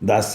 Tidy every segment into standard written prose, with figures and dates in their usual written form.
10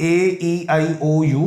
AEIOU,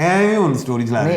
ਐਵੇਂ ਹੁਣ story ਚਲਾ ਰਹੇ।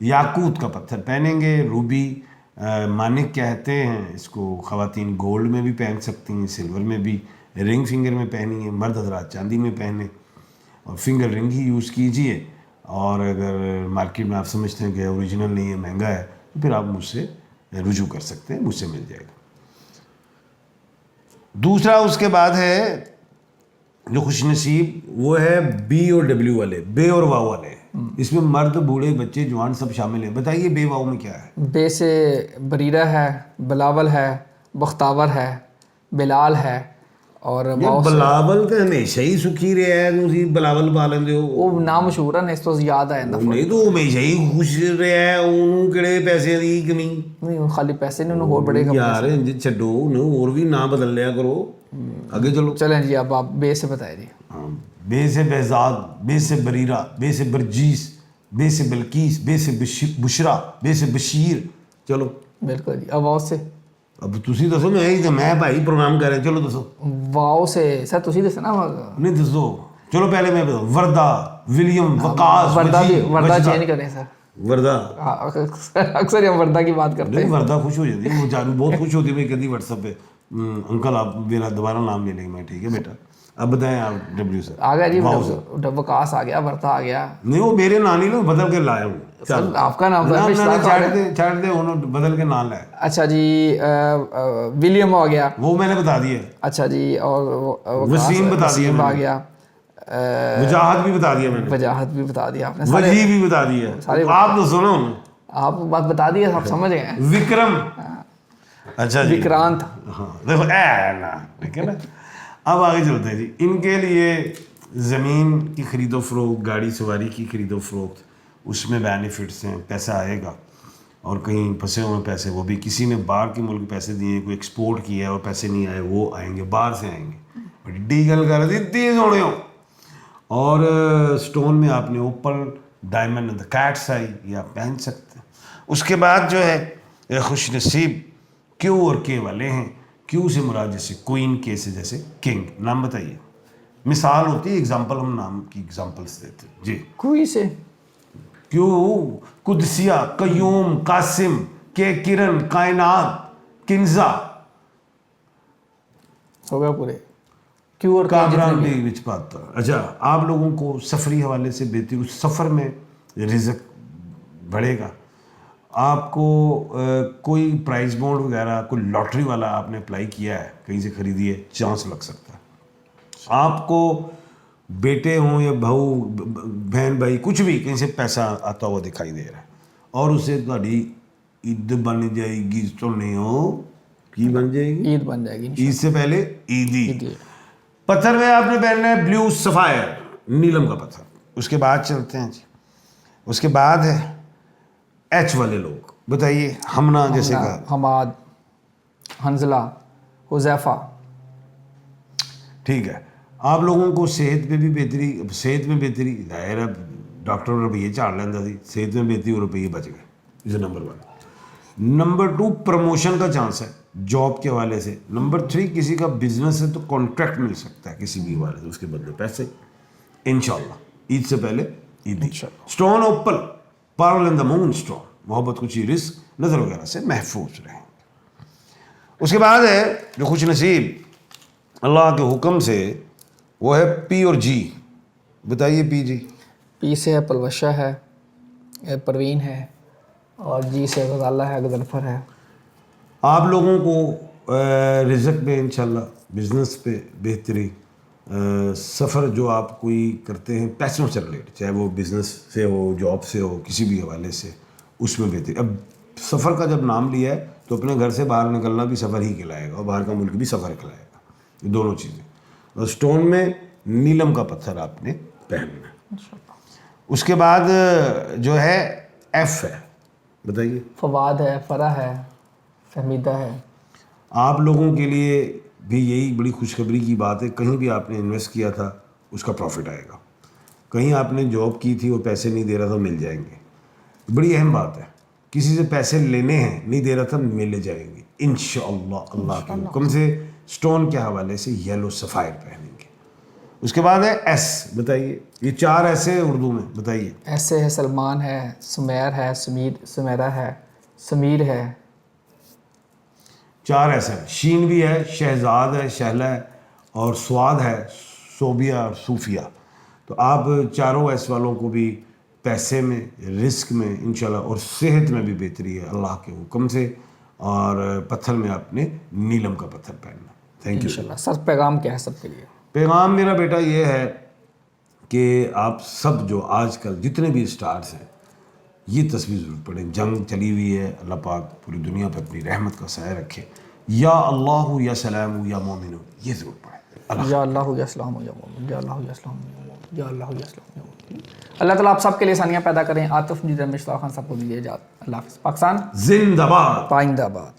یاقوت کا پتھر پہنیں گے، روبی مانک کہتے ہیں اس کو، خواتین گولڈ میں بھی پہن سکتی ہیں، سلور میں بھی، رنگ فنگر میں پہنی ہے، مرد حضرات چاندی میں پہنے، اور فنگر رنگ ہی یوز کیجئے، اور اگر مارکیٹ میں آپ سمجھتے ہیں کہ اوریجنل نہیں ہے، مہنگا ہے، تو پھر آپ مجھ سے رجوع کر سکتے ہیں، مجھ سے مل جائے گا۔ دوسرا اس کے بعد ہے جو خوش نصیب، وہ ہے بی اور ڈبلیو والے، بے اور واو والے، اس میں مرد بوڑھے بچے جوان سب شامل ہیں۔ بتائیے بے واو میں کیا ہے؟ بے سے بریرہ ہے، بلاول ہے، بختاور ہے، بلال ہے، اور واو سے بلاول تو ہمیشہ ہی سکھی رہا ہے، تسی بلاول پا لیندے ہو، وہ نام مشہور ہے، اس تو یاد آ جاتا نہیں تو ہمیشہ ہی خوش رہا ہے، انہوں کہڑے پیسے دی کمی؟ نہیں، خالی پیسے نہیں، انہوں اور بڑے کم یار انج چھڈو، انہوں اور بھی نام بدل لیا کرو، آگے چلو۔ چلیں جی، اب آپ بے سے بتائیں جی۔ ہاں، بے سے بہزاد، بے سے بریرہ، بے سے برجیس، بے سے بلقیس، بے سے بشرا، بے سے بشیر، چلو۔ بالکل جی۔ اب واو سے، اب تسی دسو، میں بھائی پروگرام کر رہے، چلو دسو۔ واو سے سر تسی دسو نا، نہیں دسو، چلو پہلے میں بتاؤں، وردہ، ولیم، وقاص، وردہ بھی، وجید، وردہ وجدہ۔ چینج کریں سر، وردہ، اکثر ہم وردہ کی بات کرتے ہیں۔ وردہ خوش ہو جاتی ہے، وہ جانو بہت خوش ہوتی ہے، میں کہتی واٹس ایپ پہ انکل آپ میرا دوبارہ نام لے لیں گے، میں ٹھیک ہے بیٹا۔ اب بتائیں آپ ڈبلیو سر۔ آ گیا جی، واو سے۔ وکاس آ گیا، وردہ آ گیا۔ نہیں وہ میرے نام نہیں لو، بدل کے لایا ہوں۔ سر آپ کا نام چھاڑ دے انہوں بدل کے نام لائے۔ اچھا جی، ولیم آ گیا، وہ میں نے بتا دیا، اچھا جی، اور وسیم بتا دیا، وسیم آ گیا، وجاہت بھی بتا دیا میں نے، وجاہت بھی بتا دیا آپ نے، وجی بھی بتا دیا، آپ تو سنو، آپ بات بتا دی، آپ سمجھ گئے ہیں۔ وکرم، اچھا جی، وکرانت، ہاں دیکھو اے نا، ٹھیک ہے نا۔ اب آگے چلتے ہیں جی، ان کے لیے زمین کی خرید و فروخت، گاڑی سواری کی خرید و فروخت، اس میں بینیفٹس ہیں، پیسہ آئے گا، اور کہیں پھنسے ہوئے پیسے، وہ بھی کسی نے باہر کے ملک پیسے دیے، کوئی ایکسپورٹ کیا ہے اور پیسے نہیں آئے، وہ آئیں گے، باہر سے آئیں گے، ڈیگل کر دیتی سونے ہو۔ اور سٹون میں آپ نے اوپر ڈائمنڈ کیٹس آئی، یہ آپ پہن سکتے ہیں۔ اس کے بعد جو ہے خوش نصیب کیو اور کے والے ہیں۔ کیو سے مراد جیسے کوئین، کے سے جیسے کنگ۔ نام بتائیے، مثال ہوتی ہے، ایگزامپل، ہم نام کی ایگزامپلس دیتے ہیں جی۔ کوئی سے، کیو قدسیہ، قیوم، قاسم، کے کرن، کائنات، کنزا، ہو گیا پورے کیوں اور کامران بھی وچ پاتا۔ اچھا، آپ لوگوں کو سفری حوالے سے بہتری، اس سفر میں رزق بڑھے گا۔ آپ کو کوئی پرائز بونڈ وغیرہ، کوئی لاٹری والا آپ نے اپلائی کیا ہے، کہیں سے خریدی ہے، چانس لگ سکتا ہے۔ آپ کو بیٹے ہوں یا بہو، بہن بھائی، کچھ بھی کہیں سے پیسہ آتا ہوا دکھائی دے رہا ہے، اور اسے تہاڈی عید بن جائے گی، سننے ہو کی بن جائے گی، عید بن جائے گی، عید سے پہلے عیدی۔ عید۔ پتھر میں آپ نے پہننا ہے بلیو سفائر، نیلم کا پتھر۔ اس کے بعد چلتے ہیں جی، اس کے بعد ہے ایچ والے لوگ، بتائیے، ہمنا جیسے کہ حماد، حنزلہ، حذیفہ۔ ٹھیک ہے، آپ لوگوں کو صحت پہ بھی بہتری، صحت میں بہتری، ظاہر ہے ڈاکٹر روپیے چاڑ لینا سی، صحت میں بہتری اور روپیے بچ گئے، یہ نمبر 1۔ نمبر 2 پروموشن کا چانس ہے جاب کے حوالے سے۔ نمبر 3 کسی کا بزنس ہے تو کانٹریکٹ مل سکتا ہے کسی بھی حوالے سے، اس کے بدلے پیسے، انشاءاللہ عید سے پہلے عیدی۔ اسٹون اوپل، پارل ان دا مون اسٹون، محبت کچھ رزق نظر وغیرہ سے محفوظ رہیں۔ اس کے بعد ہے جو خوش نصیب اللہ کے حکم سے، وہ ہے پی اور جی۔ بتائیے پی جی۔ پی سے ہے پلوشہ ہے، پروین ہے، اور جی سے غزالہ ہے، غضنفر ہے۔ آپ لوگوں کو رزق میں انشاءاللہ، بزنس پہ بہتری، سفر جو آپ کوئی کرتے ہیں پیسوں سے ریلیٹ، چاہے وہ بزنس سے ہو، جاب سے ہو، کسی بھی حوالے سے، اس میں بہتری۔ اب سفر کا جب نام لیا ہے تو اپنے گھر سے باہر نکلنا بھی سفر ہی کہلائے گا، اور باہر کا ملک بھی سفر کہلائے گا، یہ دونوں چیزیں۔ اور اسٹون میں نیلم کا پتھر آپ نے پہننا ہے۔ اس کے بعد جو ہے ایف ہے، بتائیے۔ فواد ہے، فرح ہے، فہمیدہ ہے۔ آپ لوگوں کے لیے بھی یہی بڑی خوشخبری کی بات ہے، کہیں بھی آپ نے انویسٹ کیا تھا اس کا پروفٹ آئے گا، کہیں آپ نے جاب کی تھی وہ پیسے نہیں دے رہا تھا، مل جائیں گے، بڑی اہم بات ہے۔ کسی سے پیسے لینے ہیں، نہیں دے رہا تھا، مل جائیں گے انشاءاللہ اللہ کے حکم سے۔ اسٹون کے حوالے سے یلو سفائر پہنیں گے، اس کے بعد ہے ایس، بتائیے یہ 4 ایسے اردو میں بتائیے. ایسے ہے سلمان ہے، سمیر ہے، سمیرہ ہے، سمیر ہے. 4 ایسے ہیں. شین بھی ہے، شہزاد ہے، شہلہ ہے، اور سواد ہے، صوبیہ اور صوفیہ. تو آپ چاروں ایس والوں کو بھی پیسے میں، رزق میں انشاءاللہ، اور صحت میں بھی بہتری ہے اللہ کے حکم سے. اور پتھر میں آپ نے نیلم کا پتھر پہننا. Thank you. انشاءاللہ. سر پیغام کیا ہے سب کے لیے؟ پیغام میرا بیٹا یہ ہے کہ آپ سب جو آج کل جتنے بھی اسٹارز ہیں یہ تصویر ضرور پڑھیں. جنگ چلی ہوئی ہے، اللہ پاک پوری دنیا پر اپنی رحمت کا سایہ رکھے. یا اللہ یا سلام یا مومن، یہ ضرور پڑھیں. یا اللہ یا اسلام یا مومن، یا اللہ یا اسلام یا مومن، یا اللہ یا اسلام یا مومن. اللہ تعالیٰ آپ سب کے لیے آسانیاں پیدا کریں. عاطف مجید، رمیش صاحب خان صاحب کو دیجیے اجازت. اللہ حافظ. پاکستان زندہ باد. پائندہ باد.